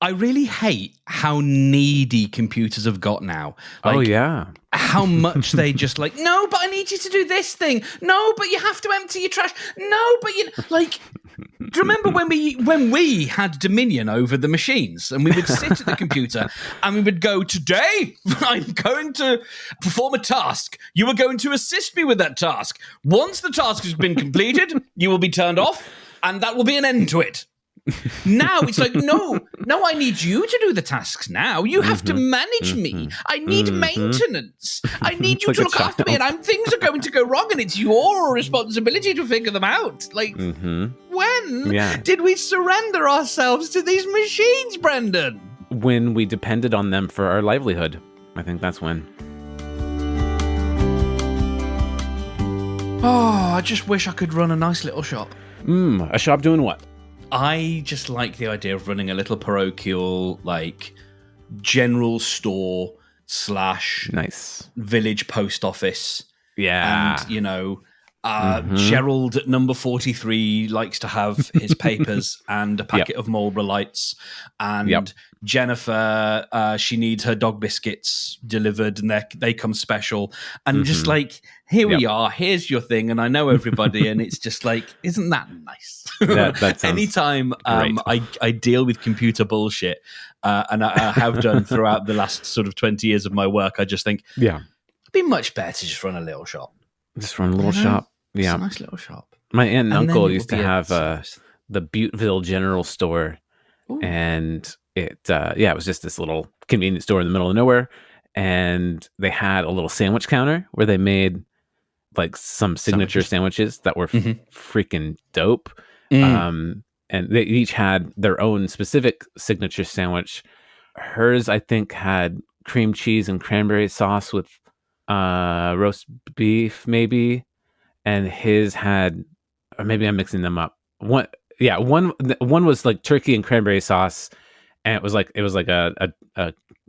I really hate how needy computers have got now. Oh, yeah. How much they just like, no, but I need you to do this thing. No, but you have to empty your trash. No, but you like. Do you remember when we had dominion over the machines and we would sit at the computer and we would go, today I'm going to perform a task. You are going to assist me with that task. Once the task has been completed, you will be turned off and that will be an end to it. Now it's like, no, I need you to do the tasks now. You have to manage me. I need maintenance. I need you to look after me, and things are going to go wrong, and it's your responsibility to figure them out. Like, when did we surrender ourselves to these machines, Brendan? When we depended on them for our livelihood. I think that's when. Oh, I just wish I could run a nice little shop. A shop doing what? I just like the idea of running a little parochial, like, general store / nice village post office. Yeah. And, you know, Gerald at number 43 likes to have his papers and a packet of Marlboro Lights. And Jennifer, she needs her dog biscuits delivered, and they come special. And just like, here we are, here's your thing, and I know everybody, and it's just like, isn't that nice? That sounds Anytime I deal with computer bullshit, and I have done throughout the last sort of 20 years of my work, I just think, it'd be much better to just run a little shop. Just run a little shop. Yeah. It's a nice little shop. My aunt and uncle used to have the Butteville General Store. Ooh. And it was just this little convenience store in the middle of nowhere. And they had a little sandwich counter where they made like some signature sandwiches that were freaking dope. And they each had their own specific signature sandwich. Hers, I think, had cream cheese and cranberry sauce with roast beef, maybe. And his had, or maybe I'm mixing them up. One was like turkey and cranberry sauce, and it was like a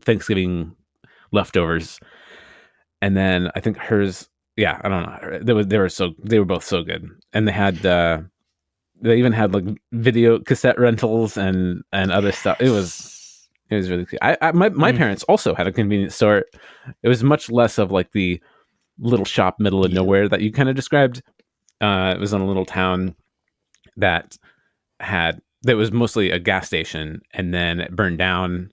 Thanksgiving leftovers. And then I think hers, I don't know. They were both so good, and they even had like video cassette rentals and other stuff. It was really cool. My parents also had a convenience store. It was much less of like the little shop middle of nowhere that you kind of described. It was in a little town that was mostly a gas station, and then it burned down,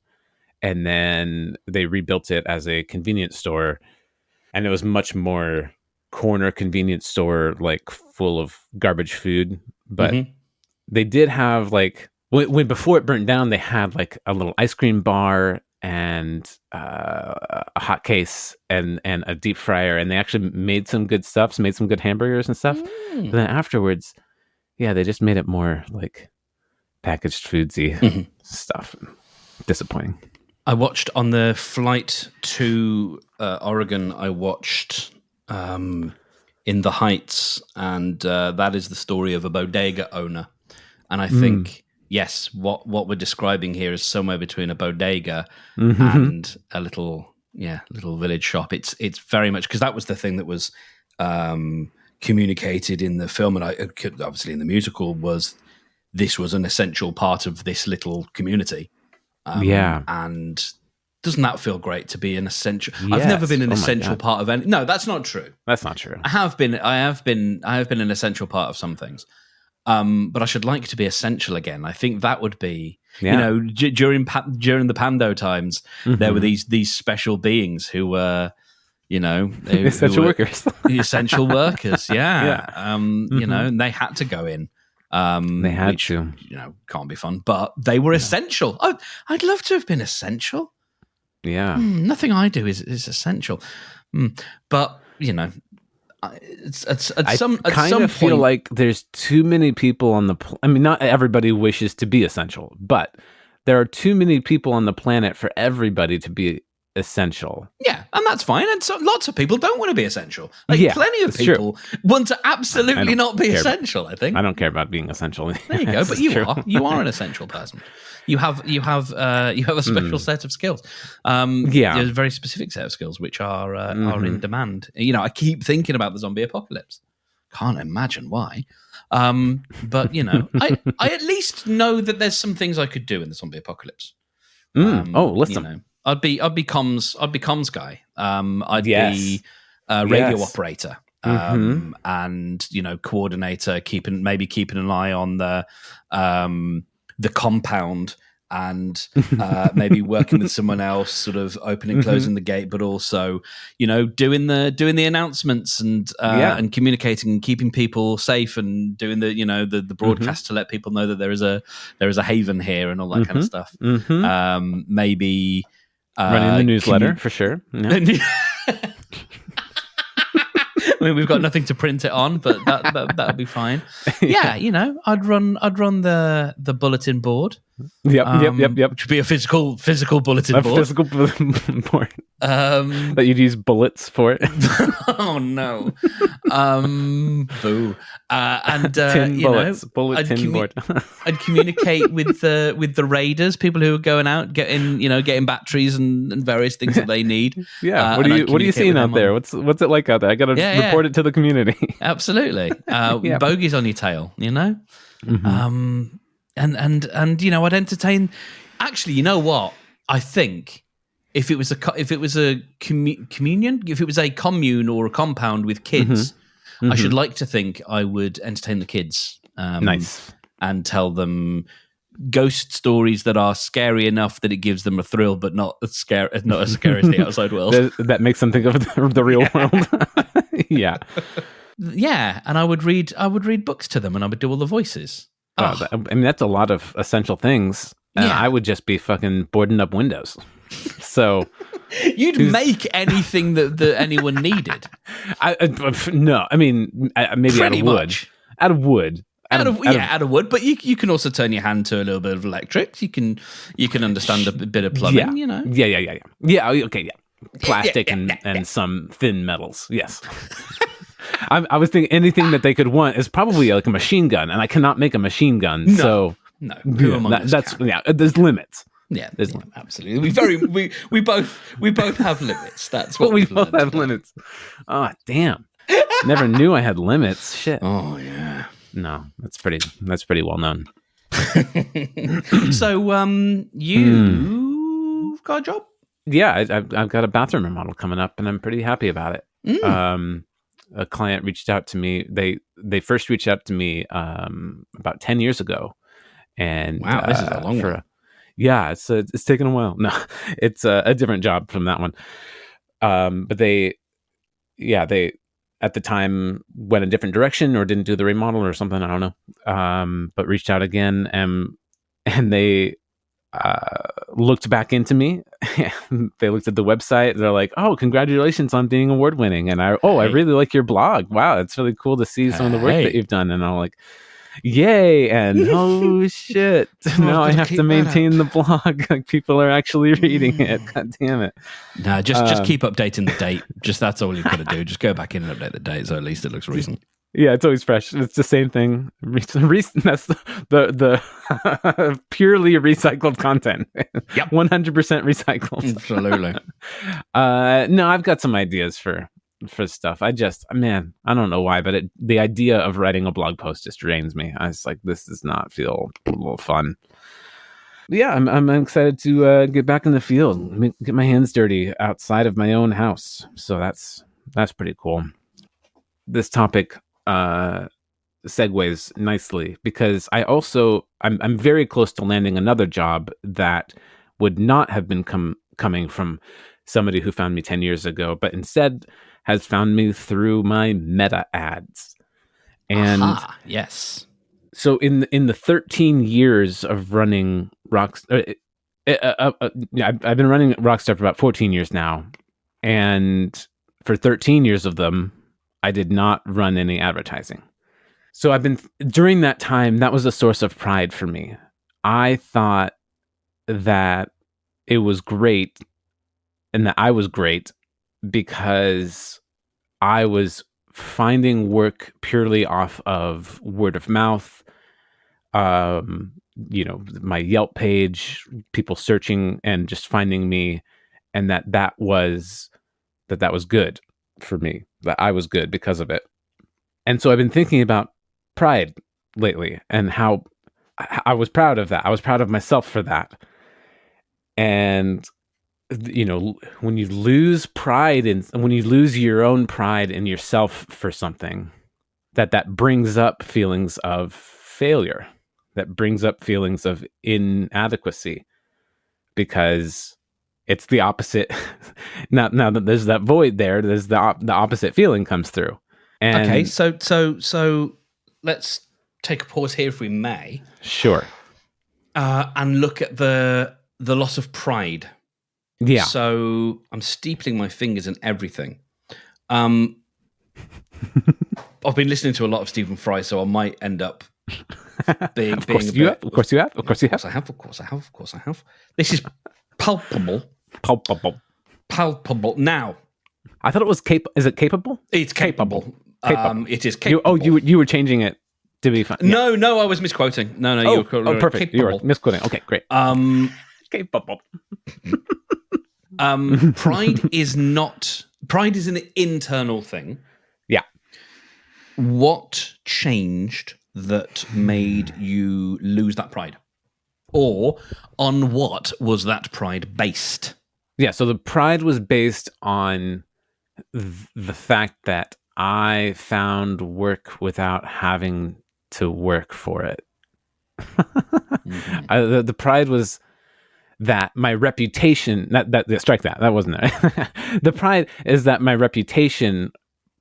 and then they rebuilt it as a convenience store, and it was much more corner convenience store, like full of garbage food. But they did have like when before it burnt down, they had like a little ice cream bar and a hot case and a deep fryer, and they actually made some good stuff, made some good hamburgers and stuff. But then afterwards, they just made it more like packaged foodsy stuff. Disappointing. I watched on the flight to Oregon, I watched In the Heights, and that is the story of a bodega owner. And I think... Yes, what we're describing here is somewhere between a bodega and a little village shop. It's very much, because that was the thing that was communicated in the film, and obviously in the musical, this was an essential part of this little community. And doesn't that feel great to be an essential? Yes. I've never been an essential part of any. No, that's not true. That's not true. I have been an essential part of some things. But I should like to be essential again. I think that would be, during the Pando times, there were these special beings who were, essential workers. Essential workers, and they had to go in. They had to. Can't be fun, but they were essential. I'd love to have been essential. Yeah. Nothing I do is essential. But, I kind of feel like there's too many people on the I mean, not everybody wishes to be essential, but there are too many people on the planet for everybody to be essential. Yeah, and that's fine. And so lots of people don't want to be essential. Plenty of people want to absolutely not be essential, I think. I don't care about being essential. There you go, but you are an essential person. You have a special set of skills. There's a very specific set of skills which are in demand. I keep thinking about the zombie apocalypse. Can't imagine why. But I at least know that there's some things I could do in the zombie apocalypse. List you them. know, I'd be comms guy. I'd Yes. be radio Yes. operator. And coordinator, keeping an eye on the compound, and maybe working with someone else, sort of opening, closing the gate, but also doing the announcements and communicating and keeping people safe, and doing the broadcast to let people know that there is a haven here and all that kind of stuff. Maybe running the newsletter for sure. Yeah. I mean, we've got nothing to print it on, but that'll be fine. Yeah, I'd run the bulletin board. Yep. Which would be a physical bulletin board. Physical bulletin board. That you'd use bullets for it. Oh no. Boo. And tin bullets. Bulletin board. I'd communicate with the raiders, people who are going out, getting batteries and various things that they need. Yeah. What are you seeing out there? What's it like out there? I gotta report it to the community. Absolutely. Bogies on your tail, And I'd entertain. Actually, you know what? I think if it was a communion, if it was a commune or a compound with kids, I should like to think I would entertain the kids. Nice. And tell them ghost stories that are scary enough that it gives them a thrill, but not as scary as the outside world. That makes them think of the real world. Yeah. Yeah, and I would read books to them, and I would do all the voices. I mean, that's a lot of essential things. And I would just be fucking boarding up windows. So you'd make anything that anyone needed. No, I mean, maybe pretty out of wood. Out of wood. But you can also turn your hand to a little bit of electric. You can understand a bit of plumbing. Yeah. Okay. Yeah. Plastic and some thin metals. Yes. I was thinking anything that they could want is probably like a machine gun, and I cannot make a machine gun. No. There's limits. Yeah, absolutely. We both have limits. That's what we both have limits. Oh, damn! Never knew I had limits. Shit. Oh yeah. No, that's pretty well known. So, you've got a job? Yeah, I've got a bathroom remodel coming up, and I'm pretty happy about it. A client reached out to me. They first reached out to me about 10 years ago, and wow, this is a long one. It's taken a while. No, it's a different job from that one. But they at the time went a different direction or didn't do the remodel or something. I don't know. But reached out again, and they looked back into me. They looked at the website. They're like, "Oh, congratulations on being award winning!" And I really like your blog. Wow, it's really cool to see some of the work that you've done. And I'm like, "Yay!" And oh shit, now I have to maintain the blog. Like people are actually reading it. God damn it! No, just keep updating the date. Just that's all you've got to do. Just go back in and update the date, so at least it looks recent. Yeah, it's always fresh. It's the same thing. That's the purely recycled content. Yep. 100% recycled. Absolutely. No, I've got some ideas for stuff. I don't know why, but the idea of writing a blog post just drains me. I was like, this does not feel a little fun. But yeah, I'm excited to get back in the field, get my hands dirty outside of my own house. So that's pretty cool. This topic segues nicely because I'm very close to landing another job that would not have been coming from somebody who found me 10 years ago, but instead has found me through my Meta ads. And yes. So in the 13 years of running Rockstar, I've been running Rockstar for about 14 years now, and for 13 years of them, I did not run any advertising. So during that time, that was a source of pride for me. I thought that it was great and that I was great because I was finding work purely off of word of mouth, my Yelp page, people searching and just finding me, and that was good for me, that I was good because of it. And so I've been thinking about pride lately and how I was proud of that. I was proud of myself for that. And when you lose pride in when you lose your own pride in yourself for something, that brings up feelings of failure, that brings up feelings of inadequacy, because it's the opposite. Now that there's that void there, there's the opposite feeling comes through. And okay, so let's take a pause here, if we may. Sure. And look at the loss of pride. Yeah. So I'm steepling my fingers and everything. I've been listening to a lot of Stephen Fry, so I might end up being. Of course you have. Of course you have. Of course you have. Of course I have. This is palpable. Palpable. Now, I thought it was capable. Is it capable? It's capable. It is capable. You were changing it to be fun. Yeah. No, I was misquoting. No, you were perfect. Capable. You were misquoting. Okay, great. Capable. Pride is an internal thing. Yeah. What changed that made you lose that pride? Or on what was that pride based? Yeah, so the pride was based on the fact that I found work without having to work for it. Mm-hmm. The pride was that my reputation, strike that wasn't it. The pride is that my reputation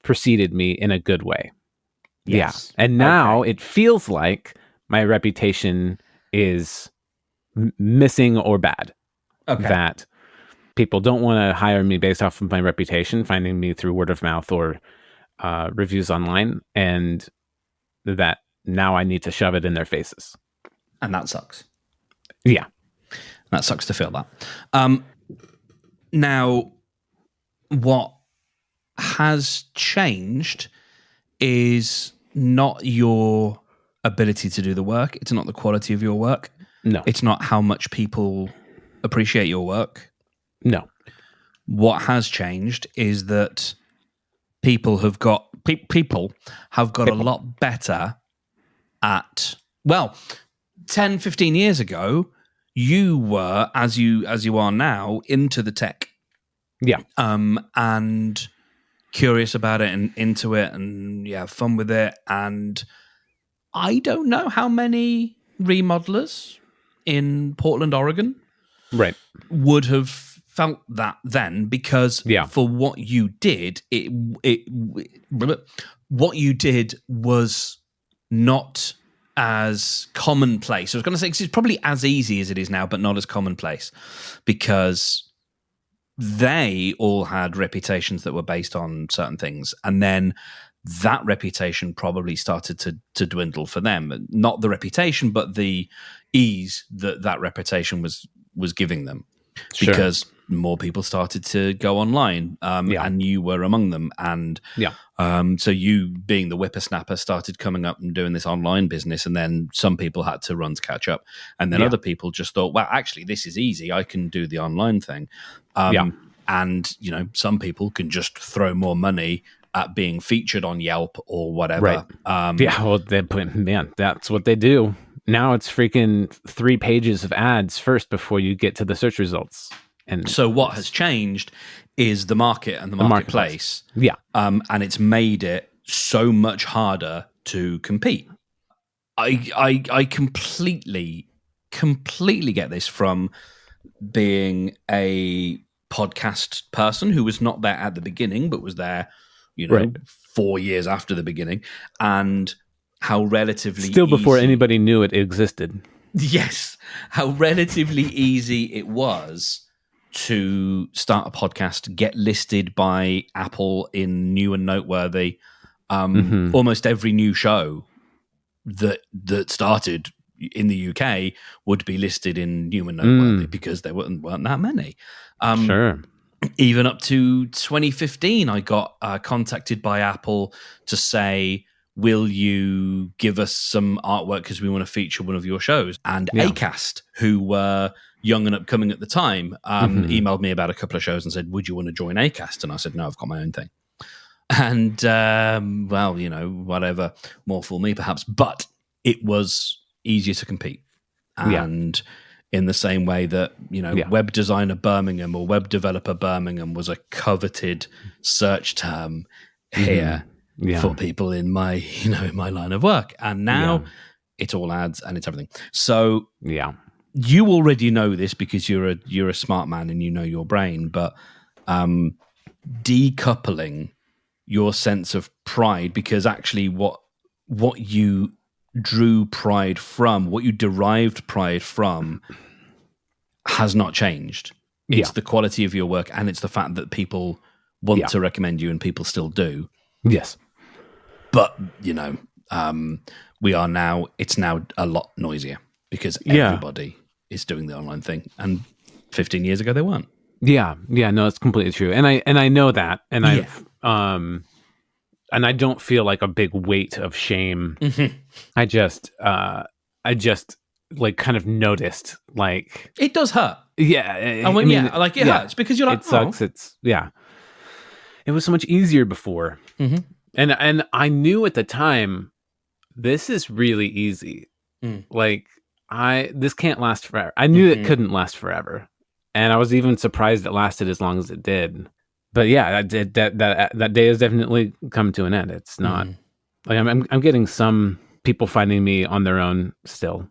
preceded me in a good way. Yes. Yeah. And now it feels like my reputation is missing or bad. Okay. That people don't want to hire me based off of my reputation, finding me through word of mouth or reviews online, and that now I need to shove it in their faces. And that sucks. Yeah. That sucks to feel that. Now, what has changed is not your ability to do the work. It's not the quality of your work. No. It's not how much people appreciate your work. No. What has changed is that people have got a lot better at, 10, 15 years ago, you were, as you are now, into the tech. Yeah. And curious about it and into it and have fun with it. And I don't know how many remodelers in Portland, Oregon, right, would have felt that then, because for what you did, what you did was not as commonplace. I was going to say it's probably as easy as it is now, but not as commonplace, because they all had reputations that were based on certain things, and then that reputation probably started to dwindle for them. Not the reputation, but the ease that reputation was giving them, because more people started to go online, and you were among them. And so you, being the whippersnapper, started coming up and doing this online business, and then some people had to run to catch up, and then other people just thought, well, actually, this is easy. I can do the online thing. And, some people can just throw more money at being featured on Yelp or whatever. Right. Man, that's what they do. Now it's freaking 3 pages of ads first before you get to the search results. And so what has changed is the market and the marketplace. Yeah. And it's made it so much harder to compete. I completely get this from being a podcast person who was not there at the beginning, but was there, 4 years after the beginning, and how relatively still before anybody knew it existed. Yes, how relatively easy it was to start a podcast, get listed by Apple in New and Noteworthy. Almost every new show that started in the UK would be listed in New and Noteworthy because there weren't that many. Sure. Even up to 2015, I got contacted by Apple to say, will you give us some artwork because we want to feature one of your shows? And Acast, who were young and upcoming at the time, emailed me about a couple of shows and said, would you want to join Acast? And I said, no, I've got my own thing. And, whatever, more for me perhaps. But it was easier to compete. And in the same way that, web designer Birmingham or web developer Birmingham was a coveted search term here for people in my, in my line of work. And now it's all ads and it's everything. So you already know this because you're a smart man and you know your brain, but decoupling your sense of pride, because actually what you drew pride from, what you derived pride from, has not changed. It's the quality of your work, and it's the fact that people want to recommend you, and people still do. Yes. But, it's now a lot noisier because everybody is doing the online thing. And 15 years ago, they weren't. Yeah. Yeah. No, it's completely true. And I know that. And and I don't feel like a big weight of shame. Mm-hmm. I just like kind of noticed, like, it does hurt. Yeah. It hurts because you're like, it sucks. It was so much easier before. Mm-hmm. And I knew at the time, this is really easy. Like, this can't last forever. I knew it couldn't last forever. And I was even surprised it lasted as long as it did. But yeah, that day has definitely come to an end. It's not like I'm getting some people finding me on their own still,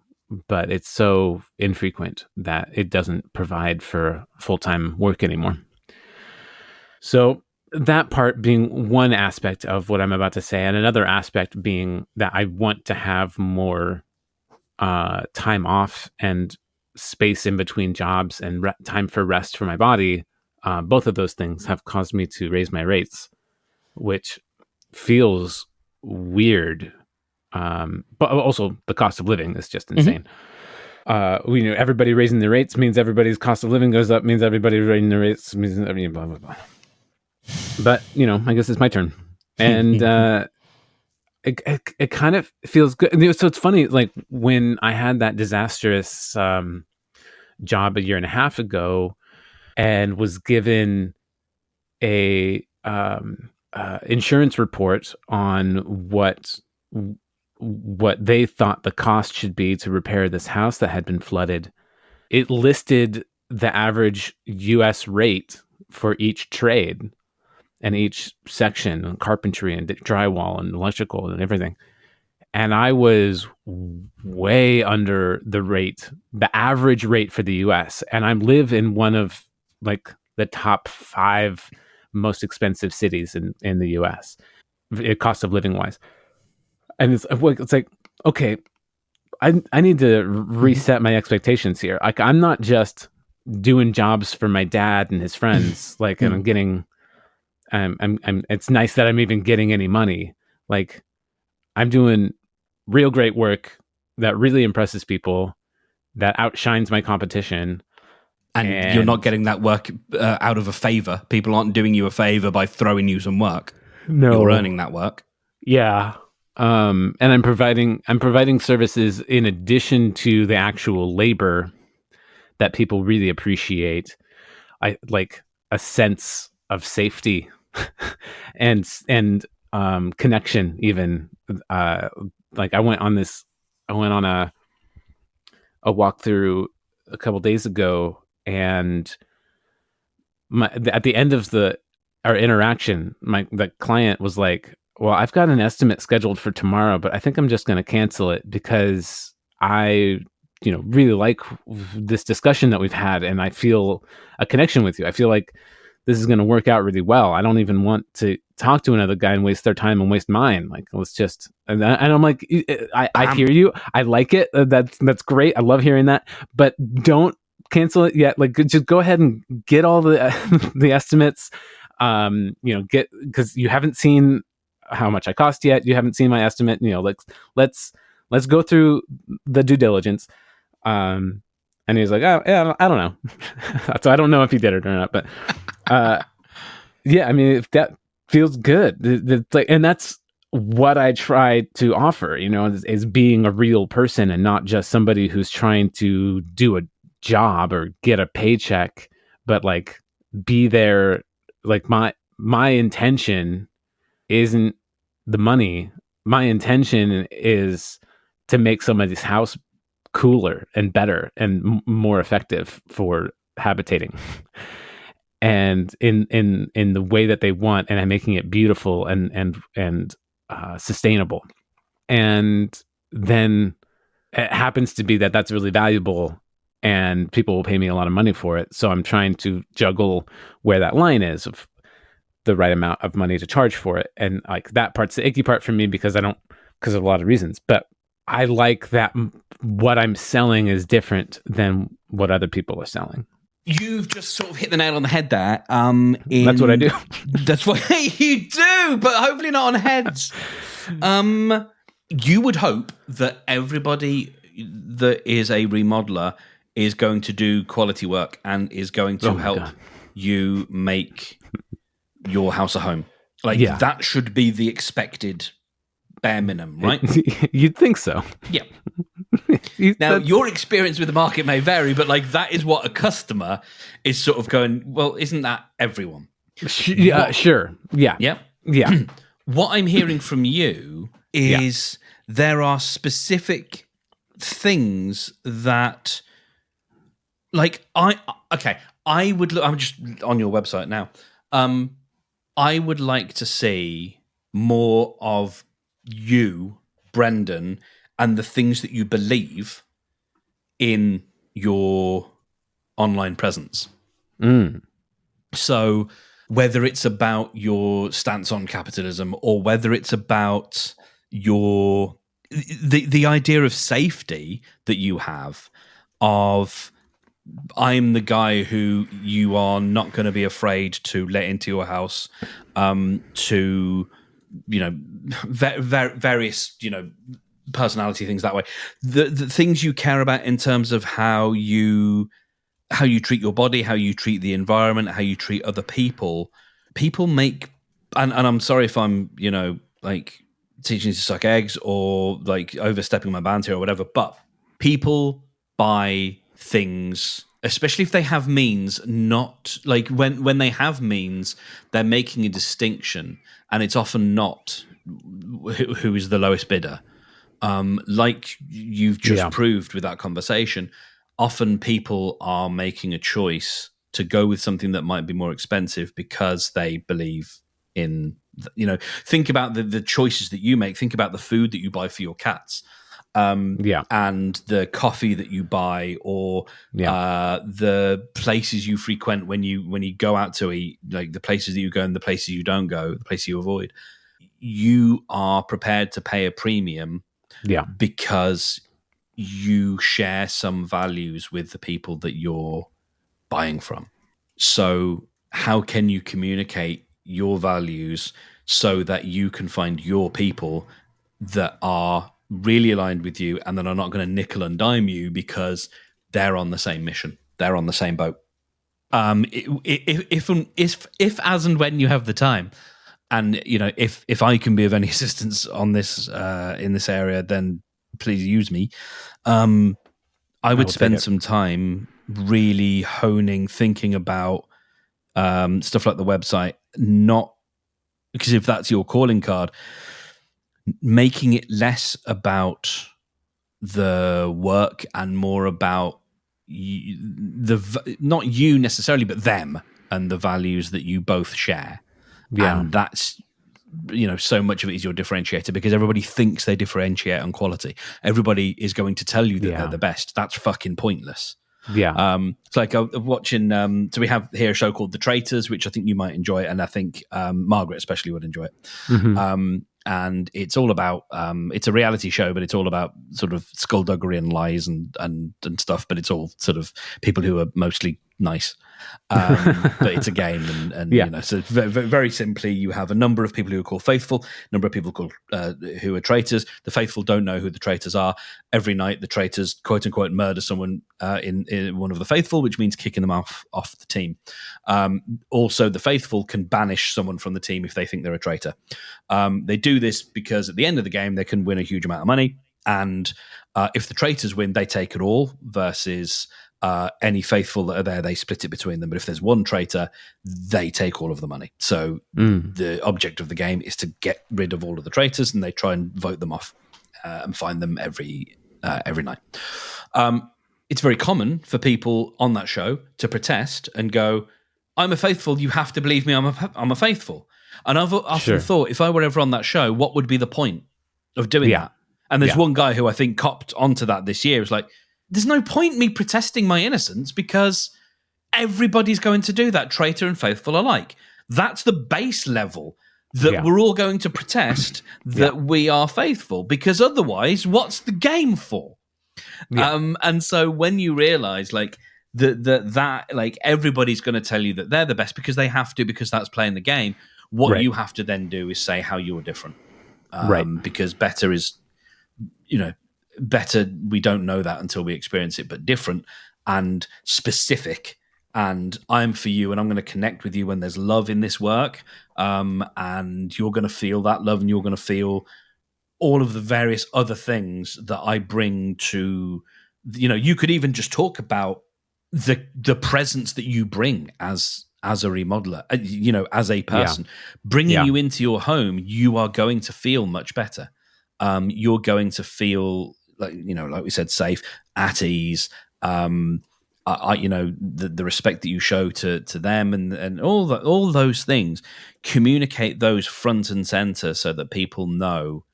but it's so infrequent that it doesn't provide for full-time work anymore. So that part being one aspect of what I'm about to say, and another aspect being that I want to have more time off and space in between jobs and time for rest for my body. Both of those things have caused me to raise my rates, which feels weird. But also the cost of living is just insane. Everybody raising their rates means everybody's cost of living goes up, means everybody raising their rates means blah, blah, blah. But, I guess it's my turn. And it kind of feels good. So it's funny, like when I had that disastrous job a year and a half ago, and was given a insurance report on what they thought the cost should be to repair this house that had been flooded. It listed the average U.S. rate for each trade and each section, carpentry and drywall and electrical and everything. And I was way under the rate, the average rate for the U.S. And I live in one of like the top 5 most expensive cities in the U.S., cost of living wise. And it's like, okay, I need to reset my expectations here. Like, I'm not just doing jobs for my dad and his friends. Like, and I'm getting, it's nice that I'm even getting any money. Like, I'm doing real great work that really impresses people, that outshines my competition. And you're not getting that work out of a favor. People aren't doing you a favor by throwing you some work. No, you're earning that work. Yeah. And I'm providing services in addition to the actual labor that people really appreciate. I like a sense of safety and connection even. Like I went on a walkthrough a couple days ago, and at the end of our interaction, the client was like, well, I've got an estimate scheduled for tomorrow, but I think I'm just going to cancel it because I, really like this discussion that we've had, and I feel a connection with you. I feel like this is going to work out really well. I don't even want to talk to another guy and waste their time and waste mine. Like, let's just, and I'm like, I hear you. I like it. That's great. I love hearing that, but don't cancel it yet. Like, just go ahead and get all the the estimates. Because you haven't seen how much I cost yet. You haven't seen my estimate. Let's go through the due diligence. And he was like, oh yeah, I don't know. So I don't know if he did it or not, but yeah, I mean, if that feels good, it's like, and that's what I try to offer, is being a real person and not just somebody who's trying to do a job or get a paycheck, but like be there. Like my intention isn't the money. My intention is to make somebody's house cooler and better and more effective for habitating, and in the way that they want, and I'm making it beautiful and sustainable. And then it happens to be that that's really valuable, and people will pay me a lot of money for it. So I'm trying to juggle where that line is of the right amount of money to charge for it. And like that part's the icky part for me because of a lot of reasons. But I like that what I'm selling is different than what other people are selling. You've just sort of hit the nail on the head there. That's what I do. That's what you do, but hopefully not on heads. You would hope that everybody that is a remodeler is going to do quality work and is going to help you make your house a home. Like that should be the expected bare minimum, right? You'd think so. Yeah. Now, your experience with the market may vary, but like that is what a customer is sort of going, well, isn't that everyone? Sure. Yeah. Yeah. Yeah. What I'm hearing from you is there are specific things that, like, I'm just on your website now. I would like to see more of you, Brendan, and the things that you believe in your online presence. So whether it's about your stance on capitalism or whether it's about the idea of safety that you have of I'm the guy who you are not going to be afraid to let into your house, to, various, personality things that way. The things you care about in terms of how you treat your body, how you treat the environment, how you treat other people. People make, and I'm sorry if I'm, like teaching you to suck eggs or like overstepping my bounds here or whatever, but people buy things, especially if they have means, not like when they have means, they're making a distinction, and it's often not who is the lowest bidder. Like you've just proved with that conversation, often people are making a choice to go with something that might be more expensive because they believe in, think about the choices that you make. Think about the food that you buy for your cats. And the coffee that you buy, or the places you frequent when you go out to eat, like the places that you go and the places you don't go, the places you avoid. You are prepared to pay a premium because you share some values with the people that you're buying from. So how can you communicate your values so that you can find your people that are really aligned with you and that are not going to nickel and dime you because they're on the same mission, they're on the same boat? If as and when you have the time, and if I can be of any assistance on this in this area, then please use me. I would spend some time really honing, thinking about stuff like the website, not because if that's your calling card, making it less about the work and more about not you necessarily, but them and the values that you both share. And that's, so much of it is your differentiator, because everybody thinks they differentiate on quality. Everybody is going to tell you that they're the best. That's fucking pointless. It's like watching, so we have here a show called The Traitors, which I think you might enjoy, and I think Margaret especially would enjoy it. And it's all about it's a reality show, but it's all about sort of skullduggery and lies and stuff, but it's all sort of people who are mostly nice. But it's a game, and so very, very simply, you have a number of people who are called faithful, a number of people called who are traitors. The faithful don't know who the traitors are. Every night, the traitors, quote unquote, murder someone in one of the faithful, which means kicking them off the team. Also, the faithful can banish someone from the team if they think they're a traitor. They do this because at the end of the game, they can win a huge amount of money, and if the traitors win, they take it all, versus any faithful that are there, they split it between them. But if there's one traitor, they take all of the money. So the object of the game is to get rid of all of the traitors, and they try and vote them off and find them every every night. It's very common for people on that show to protest and go, I'm a faithful, you have to believe me, I'm a faithful. And I've often thought, if I were ever on that show, what would be the point of doing that? And there's one guy who I think copped onto that this year. It was like, there's no point me protesting my innocence because everybody's going to do that, traitor and faithful alike. That's the base level that we're all going to protest that we are faithful, because otherwise, what's the game for? And so when you realize like that like everybody's going to tell you that they're the best because they have to, because that's playing the game. What you have to then do is say how you're different, because better is, better. We don't know that until we experience it, but different and specific. And I'm for you, and I'm going to connect with you when there's love in this work, and you're going to feel that love, and you're going to feel all of the various other things that I bring to, you could even just talk about the presence that you bring as a remodeler, as a person, bringing you into your home. You are going to feel much better. You're going to feel like we said, safe, at ease. The respect that you show to them and all those things, communicate those front and center so that people know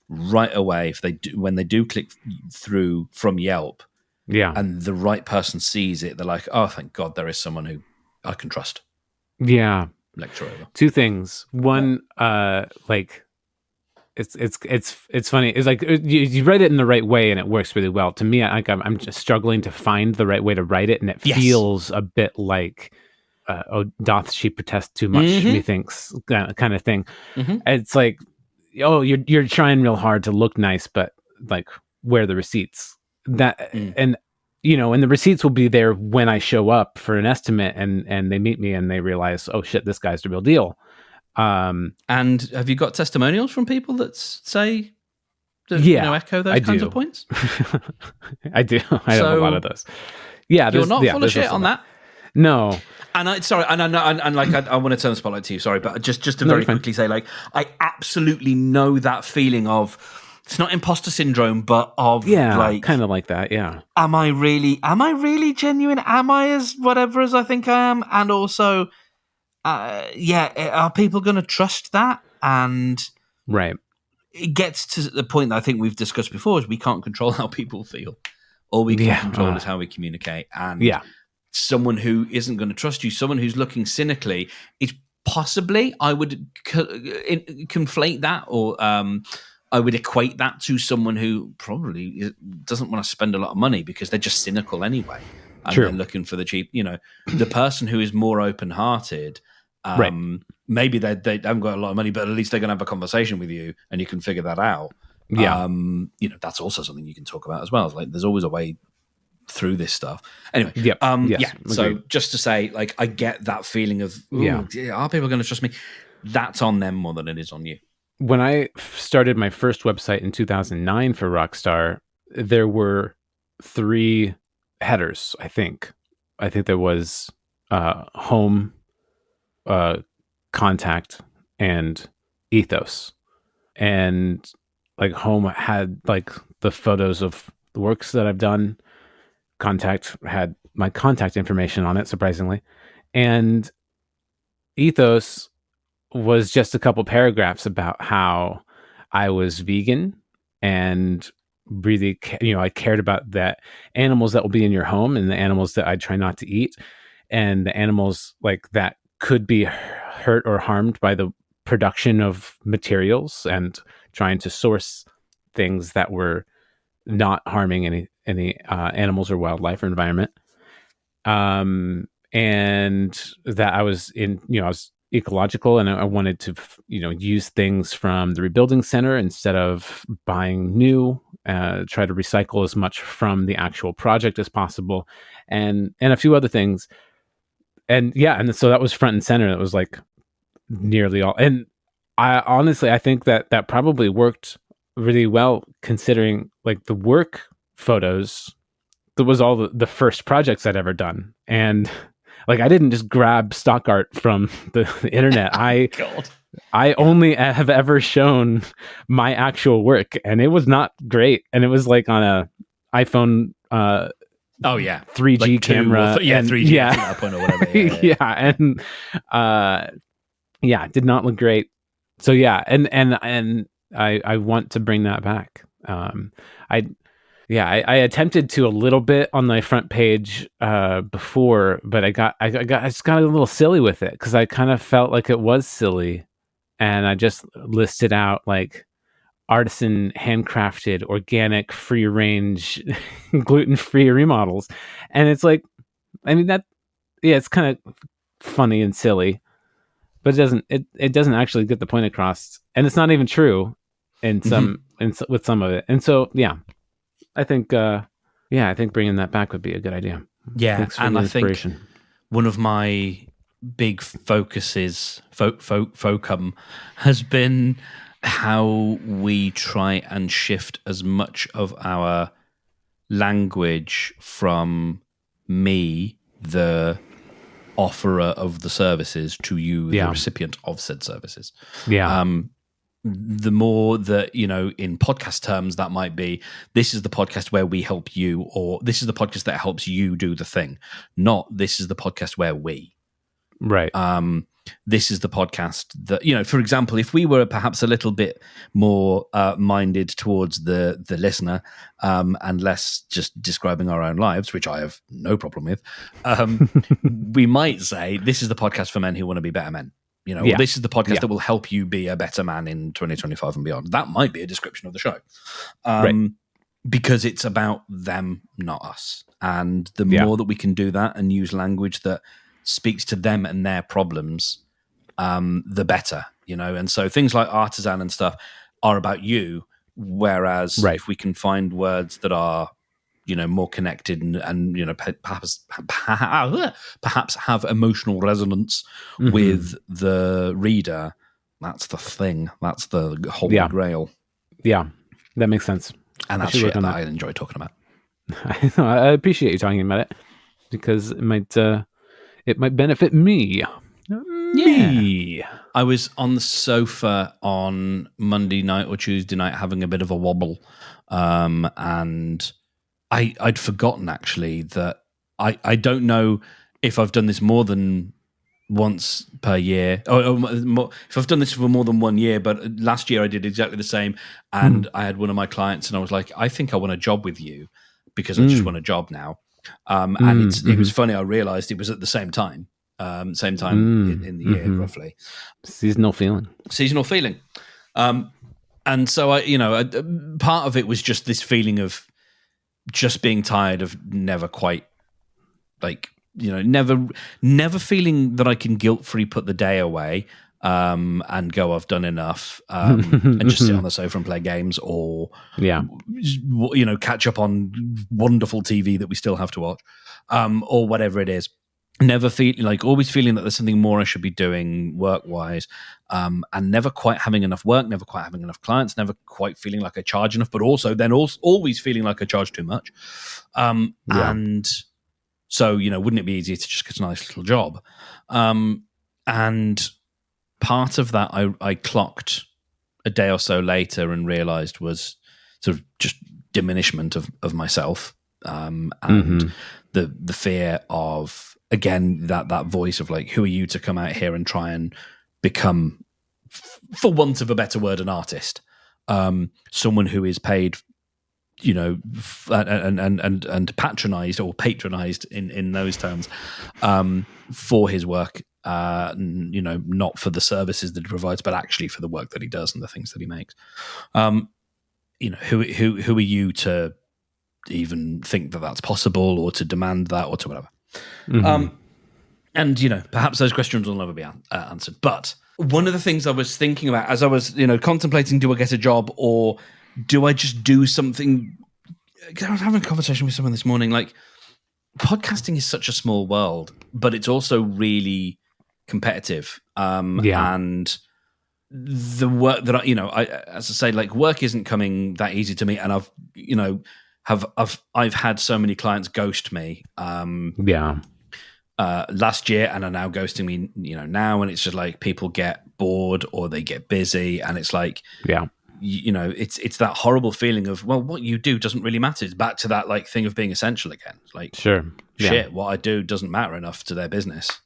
right away when they do click through from Yelp, and the right person sees it, they're like, oh, thank God there is someone who I can trust. Lecture over. Two things. One, like it's funny. It's like you write it in the right way and it works really well. To me, I'm just struggling to find the right way to write it, and it feels a bit like doth she protest too much, methinks, kind of thing. It's like, oh, you're trying real hard to look nice, but like, where are the receipts? And and the receipts will be there when I show up for an estimate, and they meet me and they realize, oh shit, this guy's the real deal. And have you got testimonials from people that say that echo those kinds of points? I do. I have a lot of those. Yeah, you're not full of shit on that. No. And I want to turn the spotlight to you. Sorry, but just to very quickly say, like, I absolutely know that feeling of, it's not imposter syndrome, but of like, kind of like that. Yeah. Am I really genuine? Am I as whatever as I think I am? And also, are people going to trust that? And it gets to the point that I think we've discussed before, is we can't control how people feel. All we can control is how we communicate. And someone who isn't going to trust you, someone who's looking cynically, is possibly, I would conflate that, or I would equate that to someone who probably doesn't want to spend a lot of money because they're just cynical anyway. And they're looking for the cheap, the person who is more open-hearted, maybe they haven't got a lot of money, but at least they're going to have a conversation with you and you can figure that out. That's also something you can talk about as well. Like, there's always a way through this stuff. Anyway, so just to say, like, I get that feeling of, are people going to trust me? That's on them more than it is on you. When I started my first website in 2009 for Rockstar, there were 3 headers, I think. I think there was home, contact, and ethos. And like, home had like the photos of the works that I've done. Contact had my contact information on it, surprisingly. And ethos was just a couple paragraphs about how I was vegan and really, I cared about that animals that will be in your home and the animals that I try not to eat, and the animals like that could be hurt or harmed by the production of materials, and trying to source things that were not harming any animals or wildlife or environment. And that I was I was ecological, and I wanted to, use things from the rebuilding center instead of buying new, try to recycle as much from the actual project as possible, and a few other things. And so that was front and center. That was like nearly all. And I think that probably worked really well, considering like the work photos, that was all the first projects I'd ever done. And like, I didn't just grab stock art from the internet. I only have ever shown my actual work, and it was not great. And it was like on iPhone. Oh yeah, 3G like camera. 3G at that point or whatever. And did not look great. So and I want to bring that back. I attempted to a little bit on my front page before, but I just got a little silly with it because I kind of felt like it was silly, and I just listed out like artisan, handcrafted, organic, free range, gluten free remodels, and it's like, I mean it's kind of funny and silly, but it doesn't actually get the point across, and it's not even true in some with some of it, and so I think bringing that back would be a good idea. Yeah, thanks for and the I inspiration. think one of my big focuses, focum, has been how we try and shift as much of our language from me, the offerer of the services, to you, the recipient of said services. The more that, in podcast terms, that might be, this is the podcast where we help you, or this is the podcast that helps you do the thing, not this is the podcast where we. Right. This is the podcast that, for example, if we were perhaps a little bit more minded towards the listener and less just describing our own lives, which I have no problem with, we might say, this is the podcast for men who want to be better men. This is the podcast that will help you be a better man in 2025 and beyond. That might be a description of the show. Because it's about them, not us. And the more that we can do that and use language that speaks to them and their problems, the better, And so things like artisan and stuff are about you, whereas if we can find words that are, more connected and perhaps have emotional resonance with the reader, that's the thing. That's the holy grail. Yeah, that makes sense. And that's shit that I enjoy talking about. I appreciate you talking about it because it might benefit me. Yeah. I was on the sofa on Monday night or Tuesday night having a bit of a wobble, and I'd forgotten actually that I don't know if I've done this more than once per year, if I've done this for more than 1 year, but last year I did exactly the same, and I had one of my clients and I was like, I think I want a job with you because I just want a job now. And it was funny, I realized it was at the same time in the year, roughly. Seasonal feeling. And so part of it was just this feeling of just being tired of never quite, never feeling that I can guilt-free put the day away and go, I've done enough, and just sit on the sofa and play games, or catch up on wonderful TV that we still have to watch, or whatever it is. Never always feeling that there's something more I should be doing work-wise, and never quite having enough work, never quite having enough clients, never quite feeling like I charge enough, but also then always feeling like I charge too much. And so, wouldn't it be easier to just get a nice little job? And part of that I clocked a day or so later and realized was sort of just diminishment of myself, and the fear of, again, that voice of like, who are you to come out here and try and become, for want of a better word, an artist, someone who is paid, and patronized in those terms, for his work, not for the services that he provides, but actually for the work that he does and the things that he makes. Who are you to even think that that's possible, or to demand that, or to whatever? And perhaps those questions will never be answered. But one of the things I was thinking about as I was, contemplating, do I get a job or do I just do something? I was having a conversation with someone this morning. Like, podcasting is such a small world, but it's also really competitive. And the work that as I say, like, work isn't coming that easy to me, and I've had so many clients ghost me. Last year, and are now ghosting me, now, and it's just like people get bored or they get busy, and it's like, it's that horrible feeling of, well, what you do doesn't really matter. It's back to that like thing of being essential again. Like, sure, shit, what I do doesn't matter enough to their business.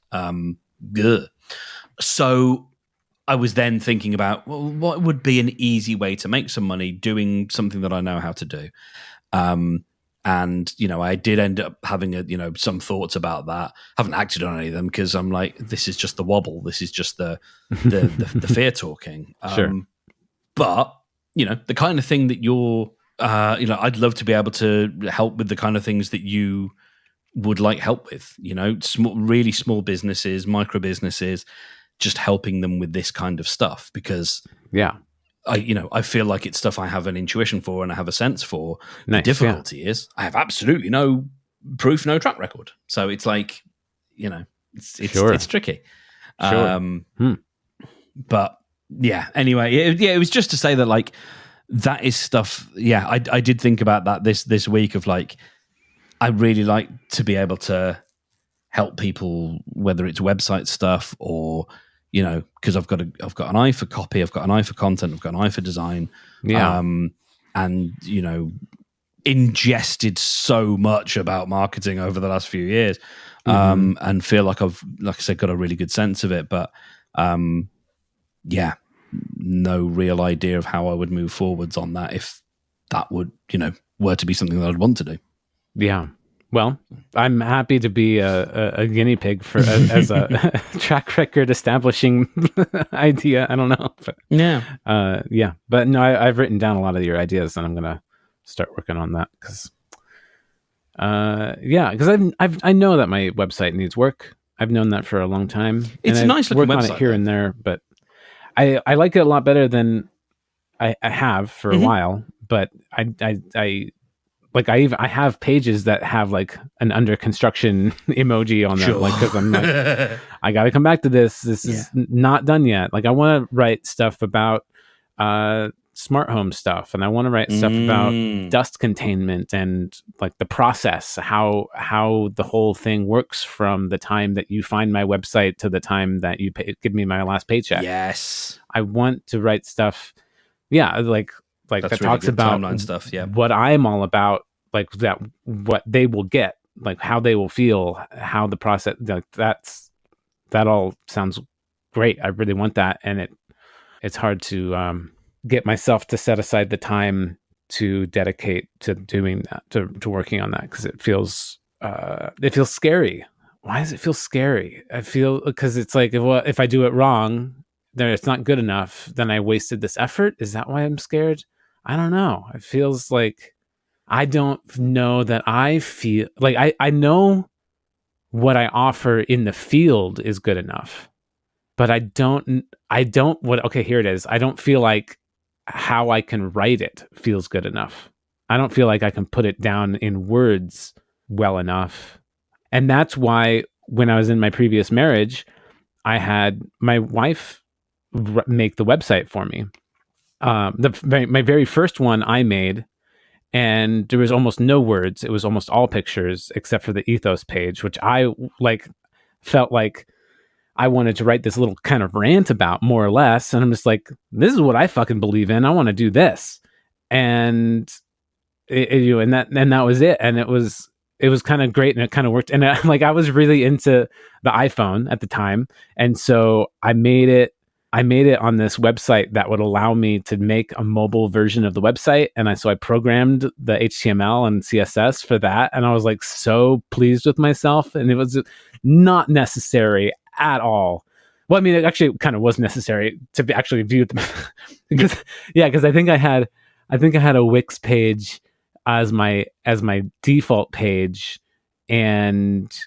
Good. So I was then thinking about, well, what would be an easy way to make some money doing something that I know how to do. And, I did end up having some thoughts about that. Haven't acted on any of them because I'm like, this is just the wobble. This is just the fear talking. Sure. But, the kind of thing that you're, I'd love to be able to help with the kind of things that you would like help with, really small businesses, micro businesses, just helping them with this kind of stuff because I feel like it's stuff I have an intuition for and I have a sense for. Nice, the difficulty is I have absolutely no proof, no track record. So it's like, it's tricky. Sure. But yeah, anyway, it was just to say that like, that is stuff. Yeah. I did think about that this week of like, I really like to be able to help people, whether it's website stuff or, because I've got an eye for copy, I've got an eye for content, I've got an eye for design. Yeah. And, ingested so much about marketing over the last few years and feel like I've, like I said, got a really good sense of it. But no real idea of how I would move forwards on that if that would, were to be something that I'd want to do. Yeah. Well, I'm happy to be a guinea pig for as a track record establishing idea. I don't know. But, yeah. But no, I've written down a lot of your ideas, and I'm gonna start working on that because, because I know that my website needs work. I've known that for a long time. It's a nice looking website. On it here and there, but I like it a lot better than I have for a while. But I have pages that have like an under construction emoji on them, like because I'm like, I got to come back to this. This is not done yet. Like I want to write stuff about smart home stuff, and I want to write stuff about dust containment and like the process, how the whole thing works from the time that you find my website to the time that you give me my last paycheck. Yes, I want to write stuff. Yeah, like that's that really talks about timeline stuff. Yeah, what I'm all about, like that, what they will get, like how they will feel, how the process, like that all sounds great. I really want that, and it's hard to get myself to set aside the time to dedicate to doing that, to working on that, because it feels scary. Why does it feel scary? I feel because it's like, well, if I do it wrong, then it's not good enough. Then I wasted this effort. Is that why I'm scared? I don't know. It feels like I don't know that I feel like I know what I offer in the field is good enough, but I don't okay, here it is. I don't feel like how I can write it feels good enough. I don't feel like I can put it down in words well enough. And that's why when I was in my previous marriage, I had my wife make the website for me. My very first one I made, and there was almost no words. It was almost all pictures except for the ethos page, which I felt like I wanted to write this little kind of rant about, more or less. And I'm just like, this is what I fucking believe in. I want to do this. And that was it. And it was kind of great, and it kind of worked. And I was really into the iPhone at the time. And so I made it on this website that would allow me to make a mobile version of the website. And so I programmed the HTML and CSS for that. And I was like so pleased with myself. And it was not necessary at all. Well, I mean, it actually kind of was necessary to actually view them because I think I had a Wix page as my default page, and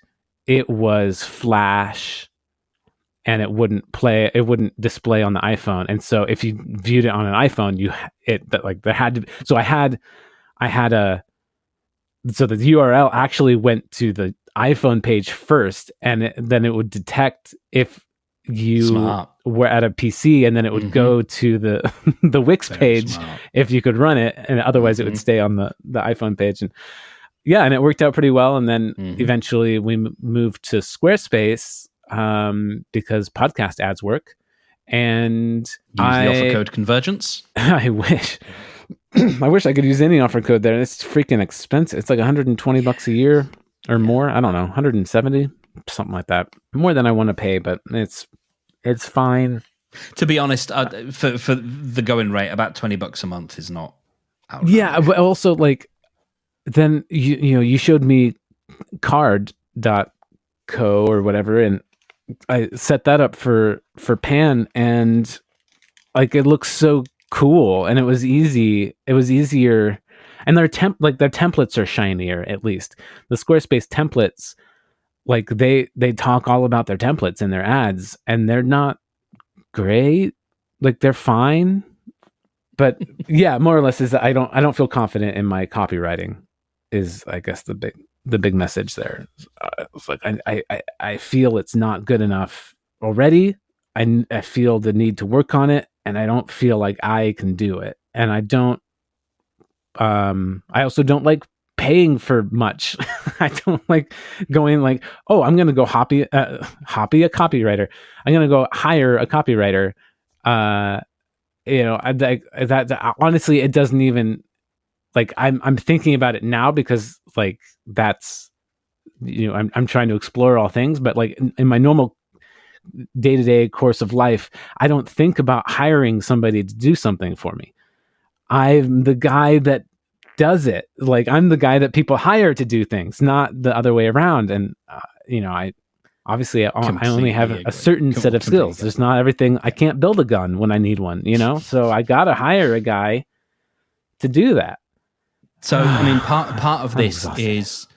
it was Flash, and it wouldn't display on the iPhone. And so if you viewed it on an iPhone, there had to be, so the URL actually went to the iPhone page first, and then it would detect if you were at a PC, and then it would go to the the Wix page if you could run it, and otherwise it would stay on the iPhone page. And and it worked out pretty well. And then eventually we moved to Squarespace because podcast ads work, And use the offer code Convergence. I wish. I wish I could use any offer code there. It's freaking expensive. It's like $120 a year or more. I don't know, 170, something like that. More than I want to pay, but it's fine. To be honest, for the going rate, about $20 a month is not outlandish. Yeah, but also like then you showed me card.co or whatever, and I set that up for Pan, and like it looks so cool, and it was easy. It was easier, and their templates are shinier. At least the Squarespace templates, like they talk all about their templates in their ads, and they're not great. Like they're fine, but yeah, more or less is that I don't feel confident in my copywriting. Is I guess the big message there. It's like I feel it's not good enough already. I feel the need to work on it, and I don't feel like I can do it. And I don't. I also don't like paying for much. I don't like going like, oh, I'm gonna go hobby a copywriter. I'm gonna go hire a copywriter. That honestly, it doesn't even. Like I'm thinking about it now because like that's I'm trying to explore all things, but like in my normal day-to-day course of life, I don't think about hiring somebody to do something for me. I'm the guy that does it. Like I'm the guy that people hire to do things, not the other way around. And I obviously I only have a certain set of skills. There's not everything. I can't build a gun when I need one, so I gotta hire a guy to do that. So, I mean, part of this is,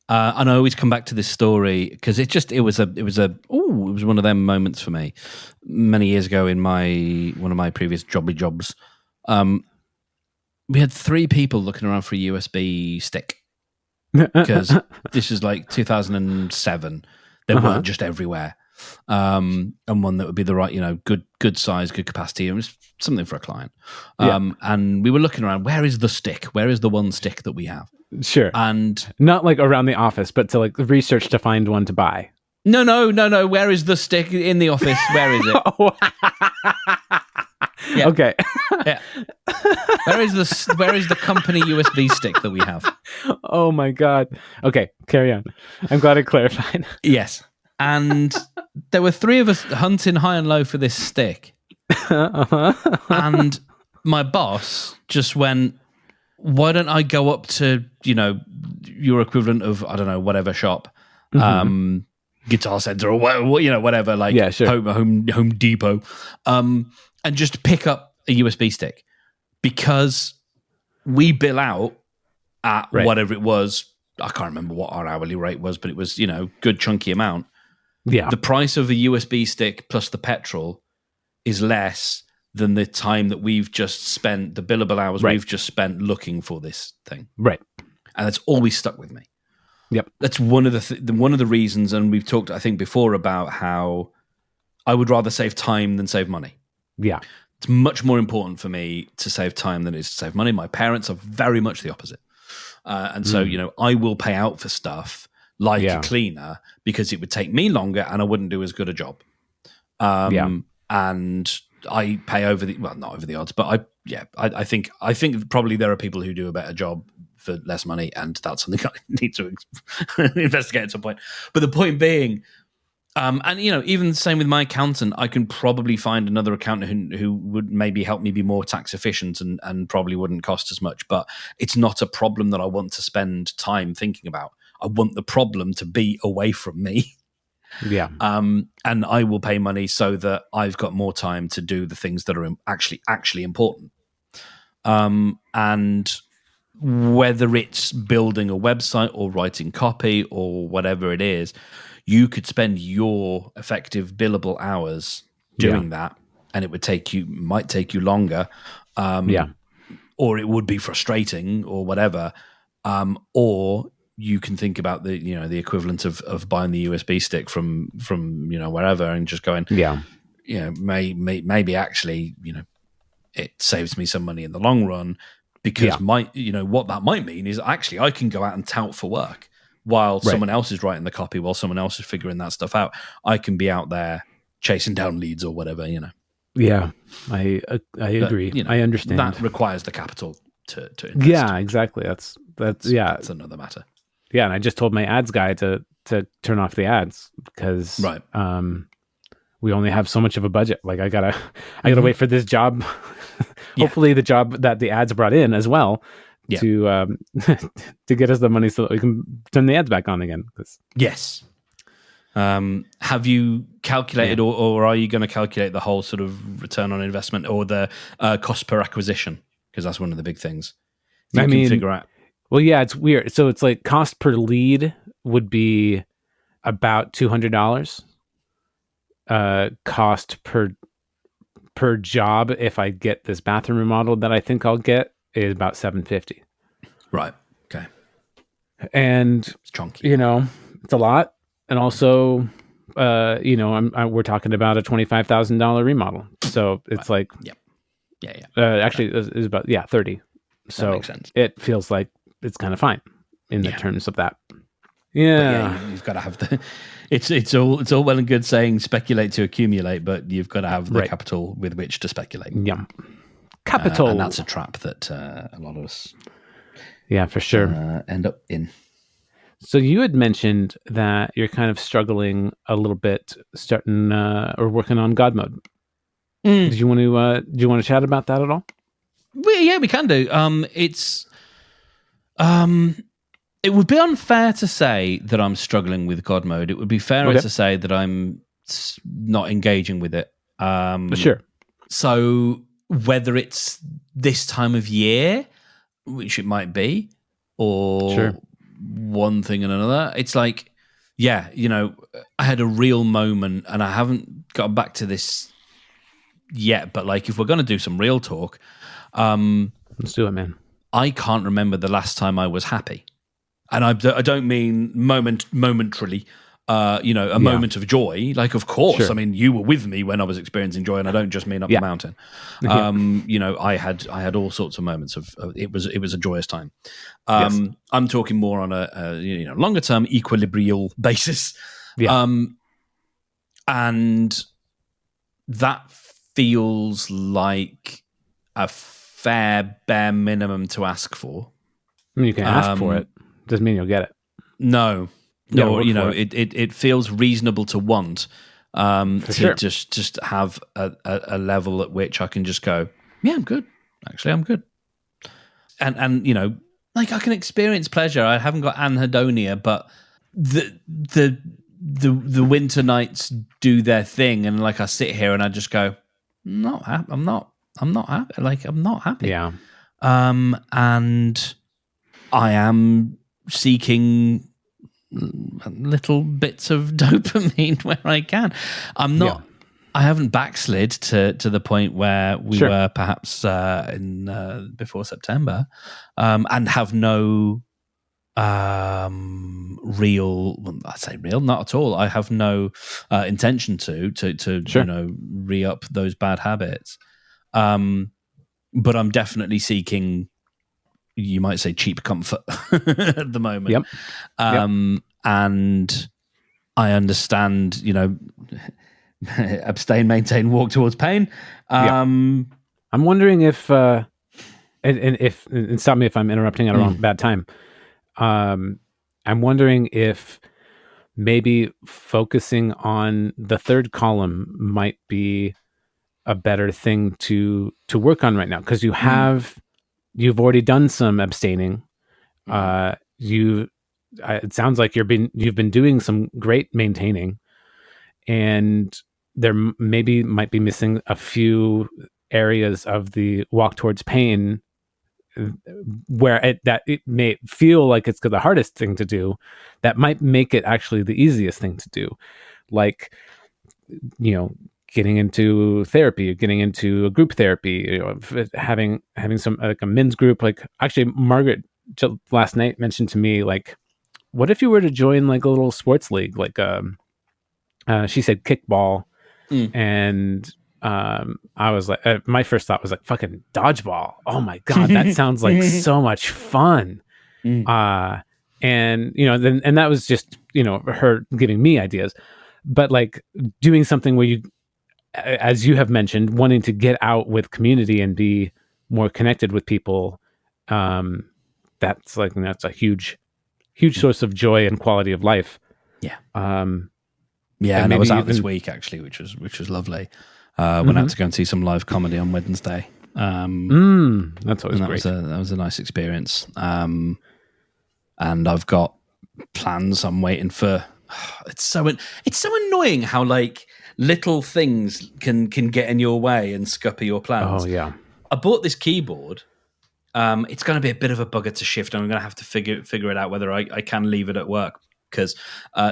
and I always come back to this story because it was one of them moments for me many years ago in one of my previous jobs. We had 3 people looking around for a USB stick because this is like 2007. They weren't just everywhere. And one that would be the right, good size, good capacity. It was something for a client. And we were looking around, where is the stick? Where is the one stick that we have? Sure. And not like around the office, but to like research to find one to buy. No. Where is the stick in the office? Where is it? Yeah. Okay. Yeah. Where is the company USB stick that we have? Oh my God. Okay, carry on. I'm glad I clarified. Yes. And there were 3 of us hunting high and low for this stick. And my boss just went, why don't I go up to, your equivalent of, I don't know, whatever shop, Guitar Center or whatever, like yeah, sure. Home Depot, and just pick up a USB stick because we bill out at whatever it was. I can't remember what our hourly rate was, but it was, good chunky amount. Yeah. The price of a USB stick plus the petrol is less than the time that we've just spent, the billable hours we've just spent looking for this thing. Right. And that's always stuck with me. Yep. That's one of the reasons, and we've talked, I think, before about how I would rather save time than save money. Yeah. It's much more important for me to save time than it is to save money. My parents are very much the opposite. And so, I will pay out for stuff like a cleaner because it would take me longer and I wouldn't do as good a job. And I pay not over the odds, but I think probably there are people who do a better job for less money, and that's something I need to investigate at some point. But the point being, and even the same with my accountant, I can probably find another accountant who would maybe help me be more tax efficient and probably wouldn't cost as much. But it's not a problem that I want to spend time thinking about. I want the problem to be away from me. Yeah. And I will pay money so that I've got more time to do the things that are actually important. And whether it's building a website or writing copy or whatever it is, you could spend your effective billable hours doing that, and it might take you longer. Or it would be frustrating or whatever. Or you can think about the equivalent of buying the USB stick from wherever and just going, maybe actually, it saves me some money in the long run because what that might mean is actually I can go out and tout for work while someone else is writing the copy, while someone else is figuring that stuff out. I can be out there chasing down leads or whatever, Yeah, I agree. You know, I understand. That requires the capital to invest. Yeah, exactly. That's That's another matter. Yeah, and I just told my ads guy to turn off the ads because we only have so much of a budget. Like I gotta wait for this job. Hopefully, the job that the ads brought in as well to to get us the money so that we can turn the ads back on again. Yes. Have you calculated, or are you going to calculate the whole sort of return on investment or the cost per acquisition? Because that's one of the big things. You can figure out. Well, yeah, it's weird. So it's like cost per lead would be about $200. Cost per job, if I get this bathroom remodeled that I think I'll get, is about $750. Right. Okay. And it's chunky. It's a lot. And also, we're talking about a $25,000 remodel. So it's like, actually, it's about 30. So that makes sense. It feels like it's kind of fine in the terms of that. You've got to have the. It's all well and good saying speculate to accumulate, but you've got to have the capital with which to speculate. Yeah, capital, and that's a trap that a lot of us. Yeah, for sure. End up in. So you had mentioned that you're kind of struggling a little bit, starting or working on Godmode. Do you want to chat about that at all? We can do. It would be unfair to say that I'm struggling with Godmode. It would be fairer to say that I'm not engaging with it. For sure. So whether it's this time of year, which it might be, or one thing and another, it's like, I had a real moment, and I haven't got back to this yet, but like, if we're going to do some real talk, let's do it, man. I can't remember the last time I was happy. And I don't mean momentarily, moment of joy. Like, of course, I mean, you were with me when I was experiencing joy, and I don't just mean up the mountain. I had all sorts of moments of it was a joyous time. I'm talking more on a longer term equilibrial basis. And that feels like a fair bare minimum to ask for. I mean, you can ask for it. Doesn't mean you'll get it. No, it feels reasonable to want just have a level at which I can just go, I'm good. Actually, I'm good. And like, I can experience pleasure. I haven't got anhedonia, but the winter nights do their thing, and like, I sit here and I just go, I'm not happy. Like, I'm not happy. Yeah. And I am seeking little bits of dopamine where I can. I'm not. I haven't backslid to the point where we were perhaps in before September, and have no real. I say real, not at all. I have no intention to re-up those bad habits. But I'm definitely seeking, you might say, cheap comfort at the moment. And I understand, abstain, maintain, walk towards pain. I'm wondering if, and stop me if I'm interrupting at a bad time. I'm wondering if maybe focusing on the third column might be a better thing to work on right now, because you've already done some abstaining. It sounds like you've been doing some great maintaining, and there might be missing a few areas of the walk towards pain where it may feel like it's the hardest thing to do. That might make it actually the easiest thing to do, like getting into therapy, getting into a group therapy, having some like a men's group. Like, actually, Margaret last night mentioned to me, like, what if you were to join like a little sports league, like she said kickball, and I was like, my first thought was like, fucking dodgeball. Oh my god, that sounds like so much fun. And and that was just her giving me ideas, but like doing something where you as you have mentioned, wanting to get out with community and be more connected with people, that's a huge source of joy and quality of life. Yeah. Yeah, and I was out this week actually, which was lovely. Went out to go and see some live comedy on Wednesday. That's always great. That was a nice experience. And I've got plans. I'm waiting for. It's so annoying how like little things can get in your way and scupper your plans. Oh yeah. I bought this keyboard. It's going to be a bit of a bugger to shift, and I'm going to have to figure it out whether I can leave it at work. Because,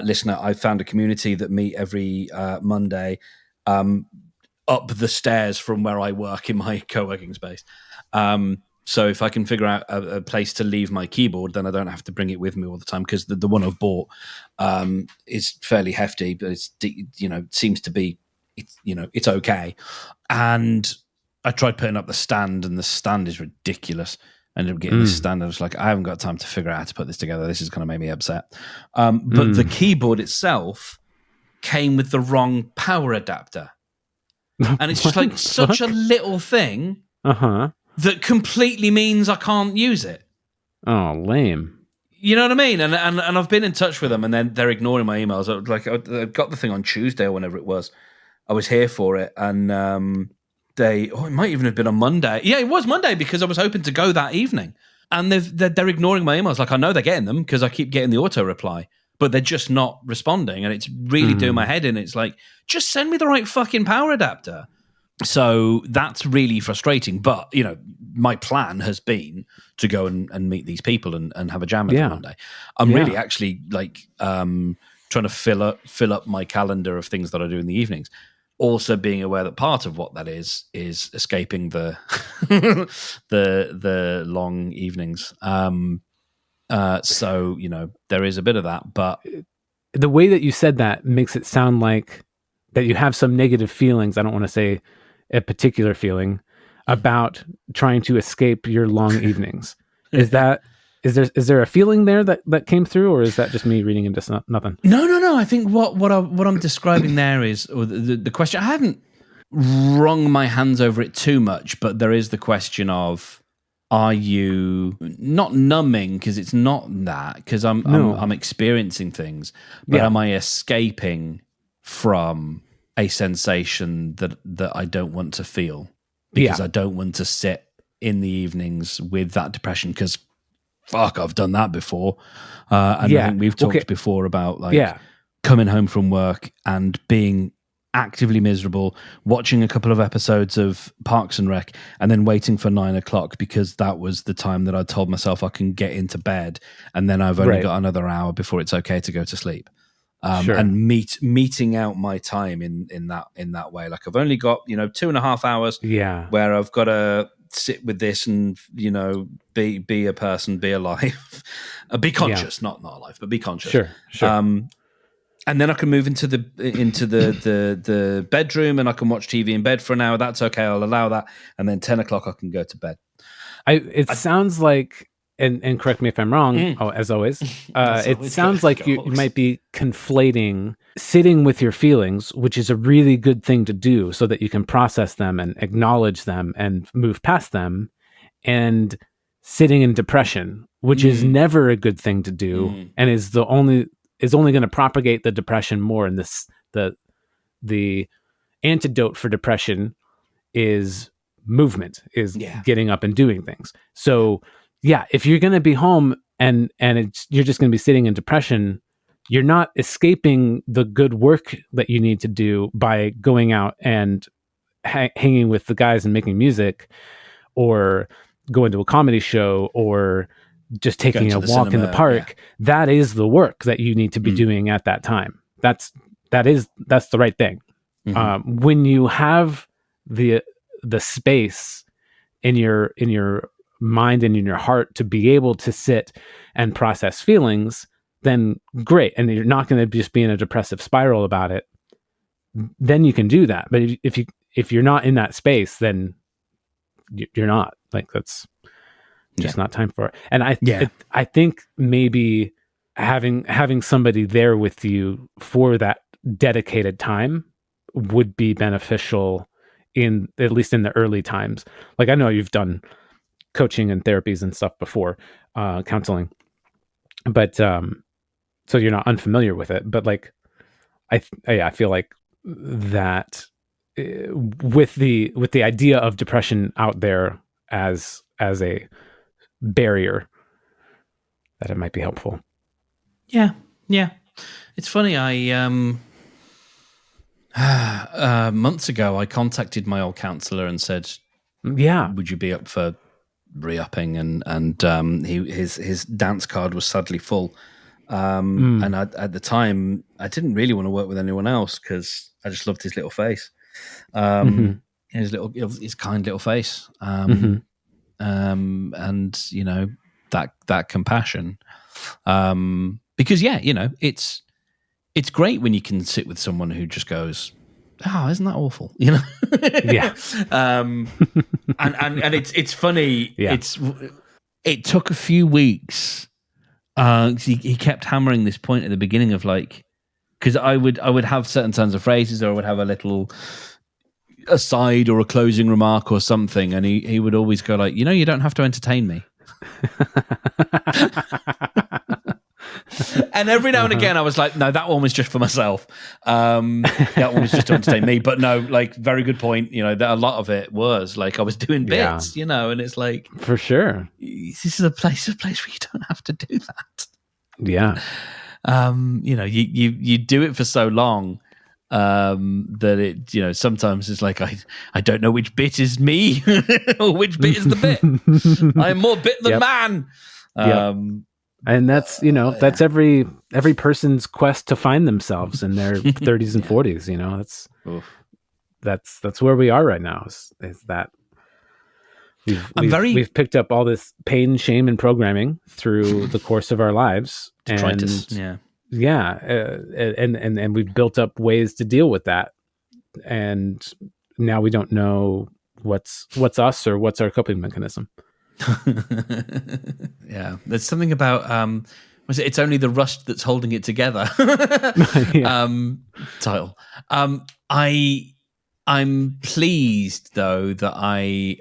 listener, I found a community that meet every Monday up the stairs from where I work in my co-working space. So if I can figure out a place to leave my keyboard, then I don't have to bring it with me all the time, because the one I've bought is fairly hefty, but it's, seems to be, it's okay. And I tried putting up the stand, and the stand is ridiculous. I ended up getting this stand. I was like, I haven't got time to figure out how to put this together. This is going to make me upset. But the keyboard itself came with the wrong power adapter. And it's just like such a little thing that completely means I can't use it. Oh, lame. You know what I mean? And I've been in touch with them, and then they're ignoring my emails. I got the thing on Tuesday or whenever it was. I was here for it, and it might even have been on Monday. Yeah, it was Monday, because I was hoping to go that evening. And they're ignoring my emails. Like, I know they're getting them because I keep getting the auto reply, but they're just not responding, and it's really doing my head in. It's like, just send me the right fucking power adapter. So that's really frustrating. But, my plan has been to go and meet these people and have a jam every Monday. I'm really actually trying to fill up my calendar of things that I do in the evenings. Also being aware that part of what that is escaping the the long evenings. So, there is a bit of that, but the way that you said that makes it sound like that you have some negative feelings. I don't want to say a particular feeling about trying to escape your long evenings. Is there a feeling there that came through, or is that just me reading into nothing? No. I think what I'm describing there is, or the question. I haven't wrung my hands over it too much, but there is the question of, are you not numbing, because it's not that, because I'm experiencing things, but am I escaping from a sensation that I don't want to feel, because I don't want to sit in the evenings with that depression, because fuck, I've done that before. I think we've talked before about coming home from work and being actively miserable, watching a couple of episodes of Parks and Rec, and then waiting for 9 o'clock because that was the time that I told myself I can get into bed, and then I've only got another hour before it's okay to go to sleep. And meeting out my time in that way. Like, I've only got 2.5 hours where I've got to sit with this and be a person, be alive, be conscious, not alive, but be conscious. Sure. And then I can move into the bedroom, and I can watch TV in bed for an hour. That's okay. I'll allow that. And then 10 o'clock I can go to bed. It sounds like, and correct me if I'm wrong, as always, it sounds like you might be conflating sitting with your feelings, which is a really good thing to do so that you can process them and acknowledge them and move past them, and sitting in depression, which is never a good thing to do, and is only going to propagate the depression more. And the antidote for depression is movement, is getting up and doing things. So if you're going to be home and you're just going to be sitting in depression, you're not escaping the good work that you need to do by going out and hanging with the guys and making music, or going to a comedy show, or just taking a walk in the park. That is the work that you need to be doing at that time. That's the right thing. When you have the space in your mind and in your heart to be able to sit and process feelings, then great. And you're not going to just be in a depressive spiral about it. Then you can do that. But if you're not in that space, then you're not. Like, that's just not time for it. And I think maybe having somebody there with you for that dedicated time would be beneficial in at least in the early times. Like I know you've done coaching and therapies and stuff before, counseling, but so you're not unfamiliar with it. But like I feel like that with the idea of depression out there as a barrier, that it might be helpful. Yeah. It's funny. Months ago, I contacted my old counselor and said, "Yeah, would you be up for re-upping?" And his dance card was sadly full. And at the time, I didn't really want to work with anyone else because I just loved his little face, his kind little face, and that compassion. Because it's great when you can sit with someone who just goes, "Oh, isn't that awful?" Yeah. and it's funny. Yeah. It took a few weeks. He kept hammering this point at the beginning of like, because I would have certain kinds of phrases, or I would have a little aside or a closing remark or something, and he would always go like, you don't have to entertain me. And every now and again I was like, no, that one was just for myself. That one was just to entertain me. But no, like, very good point. That a lot of it was like I was doing bits, and it's like, for sure, this is a place where you don't have to do that. Yeah. You do it for so long that it, sometimes it's like I don't know which bit is me or which bit is the bit. I'm more bit than man. And that's that's every person's quest to find themselves in their 30s and 40s. That's where we are right now. Is that we've picked up all this pain, shame, and programming through the course of our lives, and we've built up ways to deal with that, and now we don't know what's us or what's our coping mechanism. Yeah, there's something about it's only the rust that's holding it together. Title. I'm pleased though that I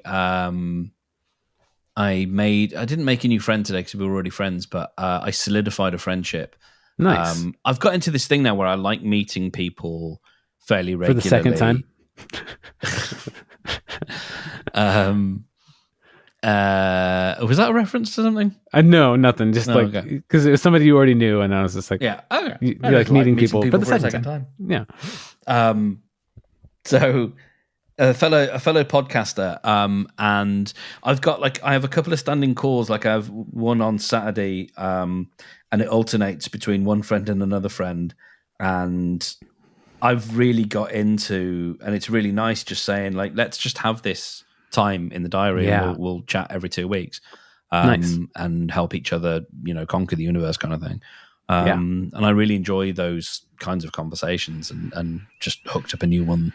didn't make a new friend today because we were already friends, but I solidified a friendship. Nice. I've got into this thing now where I like meeting people fairly regularly. For the second time. Was that a reference to something? No, nothing. Just because it was somebody you already knew, and I was just like, yeah, okay. You like meeting people for the second time. Yeah. So a fellow podcaster, and I have a couple of standing calls. Like I have one on Saturday, and it alternates between one friend and another friend, and I've really got into, and it's really nice just saying like, let's just have this time in the diary, and we'll chat every 2 weeks, nice. And help each other, conquer the universe, kind of thing. And I really enjoy those kinds of conversations, and just hooked up a new one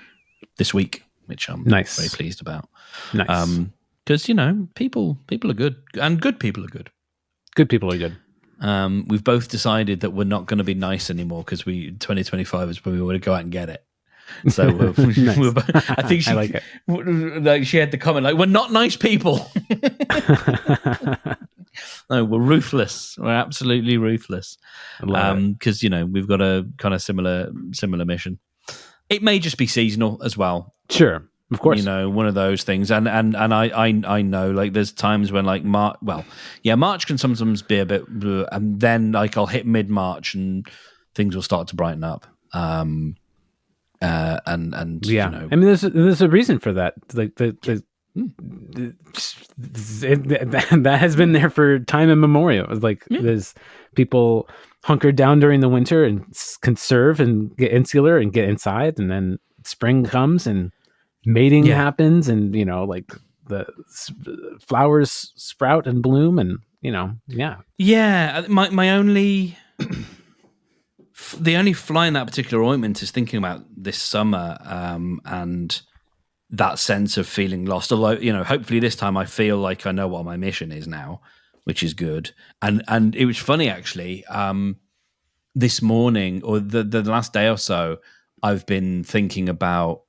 this week, which I'm very pleased about. Nice, because people are good, and good people are good. Good people are good. We've both decided that we're not going to be nice anymore because 2025 is when we want to go out and get it. So I think she, I like it. She had the comment like, "We're not nice people." No, we're ruthless. We're absolutely ruthless. Because we've got a kind of similar mission. It may just be seasonal as well. Sure, of course. One of those things. And I know like there's times when like March can sometimes be a bit, and then like I'll hit mid-March and things will start to brighten up. I mean, there's a reason for that. Like that has been there for time immemorial. Like there's people hunkered down during the winter and conserve and get insular and get inside, and then spring comes and mating happens, and like the flowers sprout and bloom, and my only the only fly in that particular ointment is thinking about this summer, and that sense of feeling lost. Although, hopefully this time I feel like I know what my mission is now, which is good. And it was funny actually. This morning or the last day or so, I've been thinking about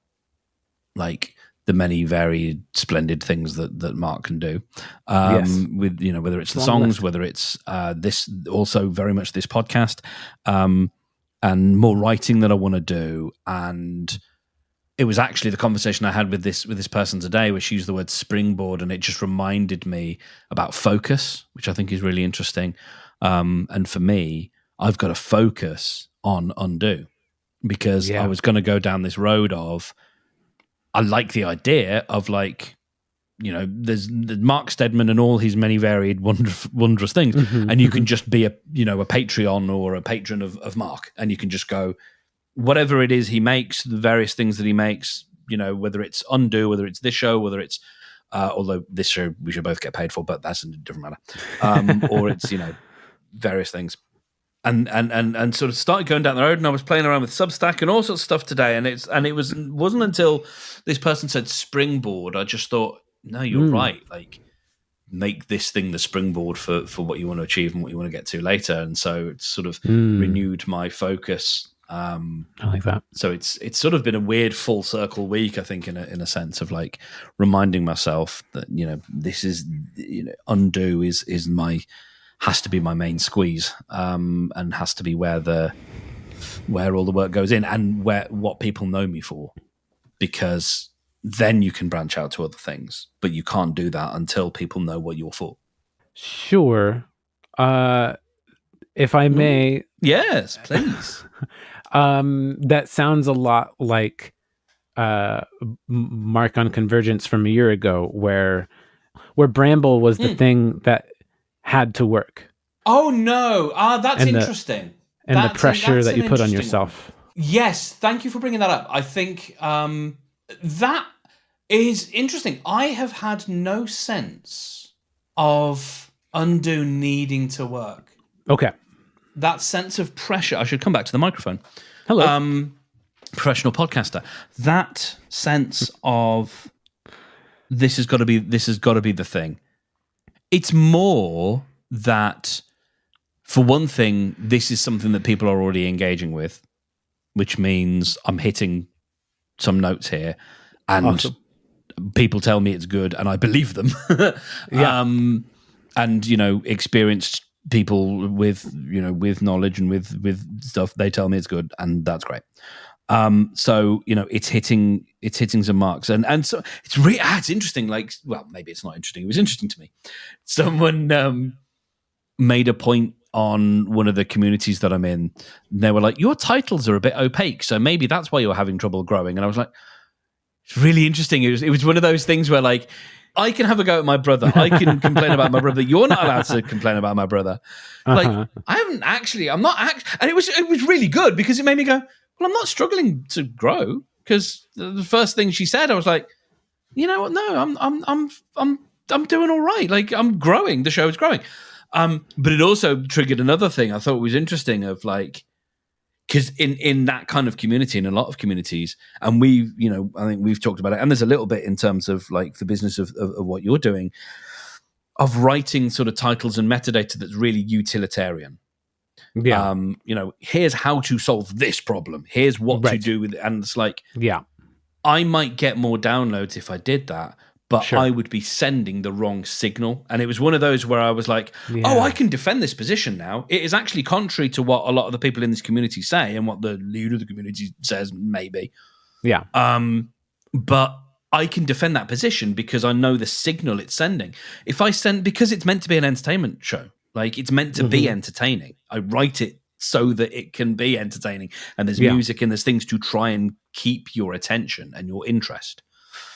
like the many varied, splendid things that Mark can do. Yes. With whether it's the Long songs, list. whether it's this, also very much this podcast, and more writing that I want to do. And it was actually the conversation I had with this person today, where she used the word springboard, and it just reminded me about focus, which I think is really interesting. And for me, I've got to focus on undo, because I was going to go down this road of, I like the idea of like, there's Mark Steadman and all his many varied wondrous things, and you can just be a Patreon or a patron of Mark, and you can just go, whatever it is he makes, the various things that he makes, whether it's undo, whether it's this show, whether it's although this show we should both get paid for, but that's a different matter, or it's various things. And sort of started going down the road, and I was playing around with Substack and all sorts of stuff today, and it wasn't until this person said springboard, I just thought, no, you're right. Like, make this thing the springboard for what you want to achieve and what you want to get to later. And so it's sort of renewed my focus. I like that. So it's sort of been a weird full circle week, I think, in a sense of like reminding myself that this is undo is has to be my main squeeze, and has to be where all the work goes in, and what people know me for, because then you can branch out to other things, but you can't do that until people know what you're for. Sure. If I may. Yes, please. That sounds a lot like Mark on Convergence from a year ago, where Bramble was the thing that had to work. Oh no! That's interesting. The pressure that you put on yourself. Yes, thank you for bringing that up. I think that is interesting. I have had no sense of undo needing to work. Okay. That sense of pressure. I should come back to the microphone. Hello. Professional podcaster. That sense of this has got to be the thing. It's more that, for one thing, this is something that people are already engaging with, which means I'm hitting some notes here, and awesome. People tell me it's good, and I believe them. Yeah. And experienced people with knowledge and with stuff, they tell me it's good, and that's great. So it's hitting some marks, and so it's interesting. Like, well, maybe it's not interesting. It was interesting to me. Someone made a point on one of the communities that I'm in. And they were like, "Your titles are a bit opaque, so maybe that's why you're having trouble growing." And I was like, "It's really interesting." It was one of those things where, like, I can have a go at my brother. I can complain about my brother. You're not allowed to complain about my brother. Like, I'm not. And it was really good, because it made me go, well, I'm not struggling to grow, because the first thing she said, I was like, you know what? No, I'm doing all right. Like, I'm growing. The show is growing. But it also triggered another thing I thought was interesting, of like, because in that kind of community, in a lot of communities, and I think we've talked about it, and there's a little bit in terms of like the business of what you're doing, of writing sort of titles and metadata that's really utilitarian. Yeah. Here's how to solve this problem. Here's what to do with it. And it's like, yeah, I might get more downloads if I did that, but sure. I would be sending the wrong signal. And it was one of those where I was like, oh, I can defend this position now. It is actually contrary to what a lot of the people in this community say, and what the leader of the community says, maybe. Yeah. But I can defend that position because I know the signal it's sending. Because it's meant to be an entertainment show. Like, it's meant to be entertaining. I write it so that it can be entertaining, and there's music and there's things to try and keep your attention and your interest.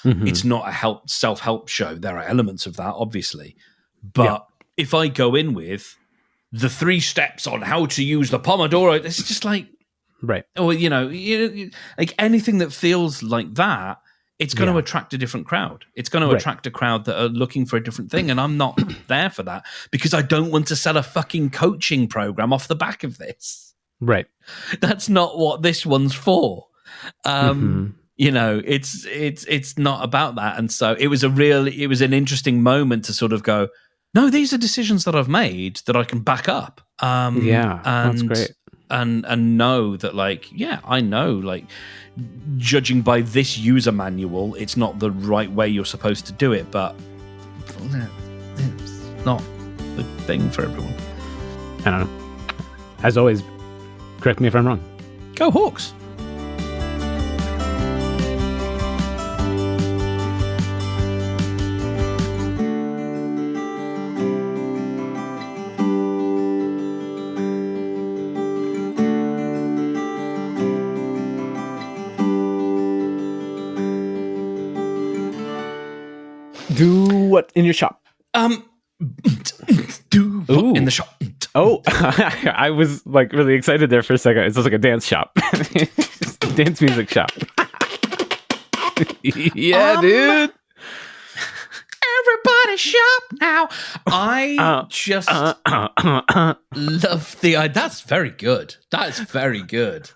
It's not a self-help show. There are elements of that, obviously. But if I go in with the 3 steps on how to use the Pomodoro, it's just like, right. Or, like anything that feels like that, it's going to attract a different crowd. It's going to attract a crowd that are looking for a different thing. And I'm not there for that, because I don't want to sell a fucking coaching program off the back of this. Right. That's not what this one's for. It's not about that. And so it was an interesting moment to sort of go, no, these are decisions that I've made that I can back up. That's great. and know that, like, yeah, I know, like, judging by this user manual, it's not the right way you're supposed to do it, but it's not the thing for everyone. I don't know. As always, correct me if I'm wrong. Go Hawks! Do what in your shop? Do what in the shop. Oh, I was like really excited there for a second. It's just like a dance shop, dance music shop. Yeah, dude. Everybody shop now. I just love the. That's very good. That's very good.